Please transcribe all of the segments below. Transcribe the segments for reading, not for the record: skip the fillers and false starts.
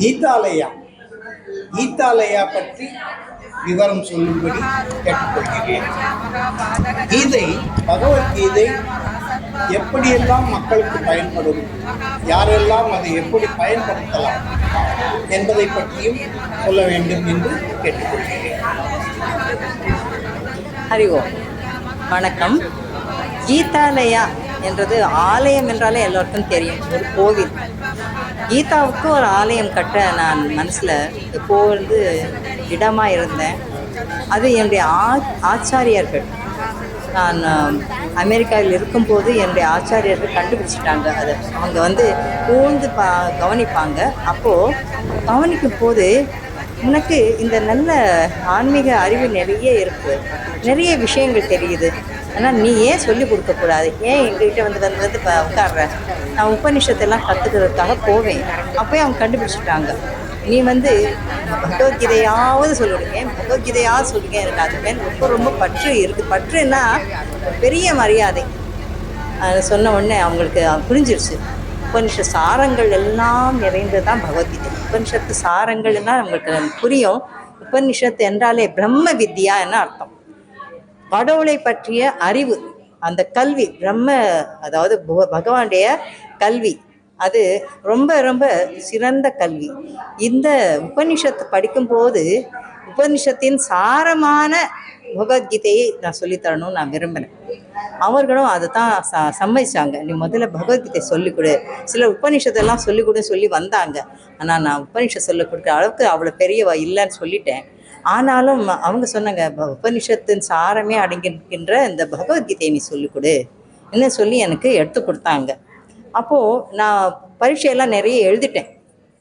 கீதாலயா கீதாலயா பற்றி விவரம் சொல்லும்படி கேட்டுக்கொள்கிறேன். கீதை, பகவத்கீதை எப்படியெல்லாம் மக்களுக்கு பயன்படும், யாரெல்லாம் அதை எப்படி பயன்படுத்தலாம் என்பதை பற்றியும் சொல்ல வேண்டும் என்று கேட்டுக்கொள்கிறேன். ஹரி ஓம். வணக்கம். கீதாலயா என்றது ஆலயம் என்றாலே எல்லோருக்கும் தெரியும், ஒரு கோவில். கீதாவுக்கு ஒரு ஆலயம் கட்ட நான் மனசில் எப்போது இடமாக இருந்தேன். அது என்னுடைய ஆச்சாரியர்கள், நான் அமெரிக்காவில் இருக்கும்போது என்னுடைய ஆச்சாரியர்கள் கண்டுபிடிச்சிட்டாங்க. அதை அவங்க கூர்ந்து கவனிப்பாங்க. அப்போது கவனிக்கும் போது உனக்கு இந்த நல்ல ஆன்மீக அறிவு நிறைய இருக்குது, நிறைய விஷயங்கள் தெரியுது, ஆனால் நீ ஏன் சொல்லிக் கொடுக்கக்கூடாது, ஏன் எங்ககிட்ட வந்து உட்கார்ற, நான் உபநிஷத்தெல்லாம் கற்றுக்கிறதுக்காக போவேன். அப்போயே அவங்க கண்டுபிடிச்சிட்டாங்க, நீ பகவத்கீதையாவது சொல்லிவிடுங்க, பகவத்கீதையாவது சொல்லுங்க. எனக்கு அது மேலே ரொம்ப பற்று இருக்குது. பற்றுன்னா பெரிய மரியாதை. அது சொன்ன உடனே அவங்களுக்கு புரிஞ்சிருச்சு. உபனிஷத் சாரங்கள் எல்லாம் நிறைந்தது தான் பகவத்கீதை. உபனிஷத்து சாரங்கள்னால் நம்மளுக்கு புரியும். உபனிஷத்து என்றாலே பிரம்ம வித்யா என்ன அர்த்தம், கடவுளை பற்றிய அறிவு, அந்த கல்வி, அதாவது பகவானுடைய கல்வி, அது ரொம்ப ரொம்ப சிறந்த கல்வி. இந்த உபனிஷத்தை படிக்கும்போது உபனிஷத்தின் சாரமான பகவத்கீதையை நான் சொல்லித்தரணும்னு நான் விரும்பினேன். அவர்களும் அதை தான் சம்மதிச்சாங்க. நீ முதல்ல பகவத்கீதை சொல்லிக் கொடு, சில உபனிஷத்தெல்லாம் சொல்லிக் கொடுன்னு சொல்லி வந்தாங்க. ஆனால் நான் உபனிஷத் சொல்லிக் கொடுக்குற அளவுக்கு அவ்வளோ பெரியவா இல்லைன்னு சொல்லிட்டேன். ஆனாலும் அவங்க சொன்னாங்க, உபனிஷத்தின் சாரமே அடங்கியிருக்கின்ற இந்த பகவத்கீதையை நீ சொல்லிக் கொடு என்ன சொல்லி எனக்கு எடுத்து கொடுத்தாங்க. அப்போது நான் பரீட்சையெல்லாம் நிறைய எழுதிட்டேன்.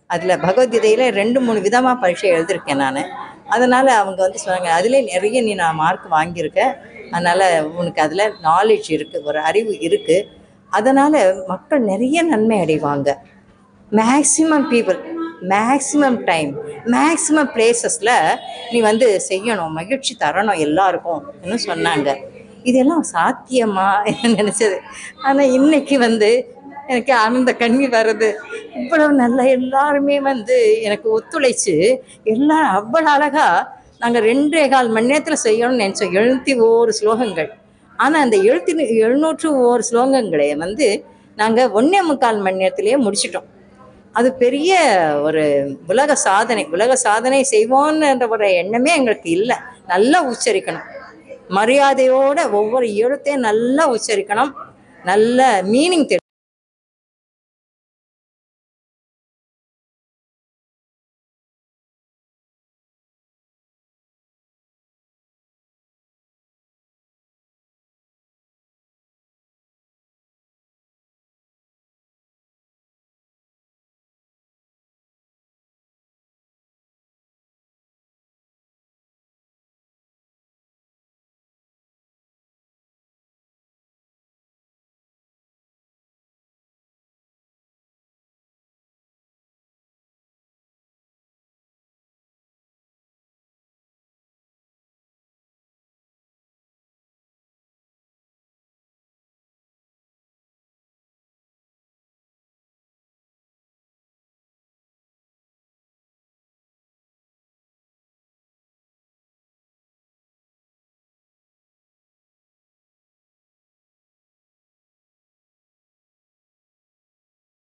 அதில் பகவத்கீதையில் 2-3 விதமாக பரீட்சை எழுதியிருக்கேன் நான். அதனால் அவங்க சொன்னாங்க, அதிலே நிறைய நான் மார்க் வாங்கியிருக்கேன், அதனால் உனக்கு அதில் நாலேஜ் இருக்குது, ஒரு அறிவு இருக்குது, அதனால் மக்கள் நிறைய நன்மை அடைவாங்க. Maximum people, maximum time, maximum பிளேசஸில் நீ செய்யணும், மகிழ்ச்சி தரணும் எல்லாருக்கும் சொன்னாங்க. இதெல்லாம் சாத்தியமா நினச்சது. ஆனால் இன்றைக்கி எனக்கு ஆனந்த கண்ணி வருது. இவ்வளவு நல்லா எல்லாருமே எனக்கு ஒத்துழைச்சு எல்லாரும் அவ்வளோ அழகாக நாங்கள் 2.25 மணி நேரத்தில் செய்யணும்னு நினச்சோம். 701 ஸ்லோகங்கள். ஆனால் அந்த 701 ஸ்லோகங்களை நாங்கள் 1.25 மணி நேரத்திலேயே முடிச்சிட்டோம். அது பெரிய ஒரு உலக சாதனை செய்வோன்ற ஒரு எண்ணமே எங்களுக்கு இல்லை. நல்லா உச்சரிக்கணும், மரியாதையோடு ஒவ்வொரு எழுத்தையும் நல்லா உச்சரிக்கணும், நல்ல மீனிங்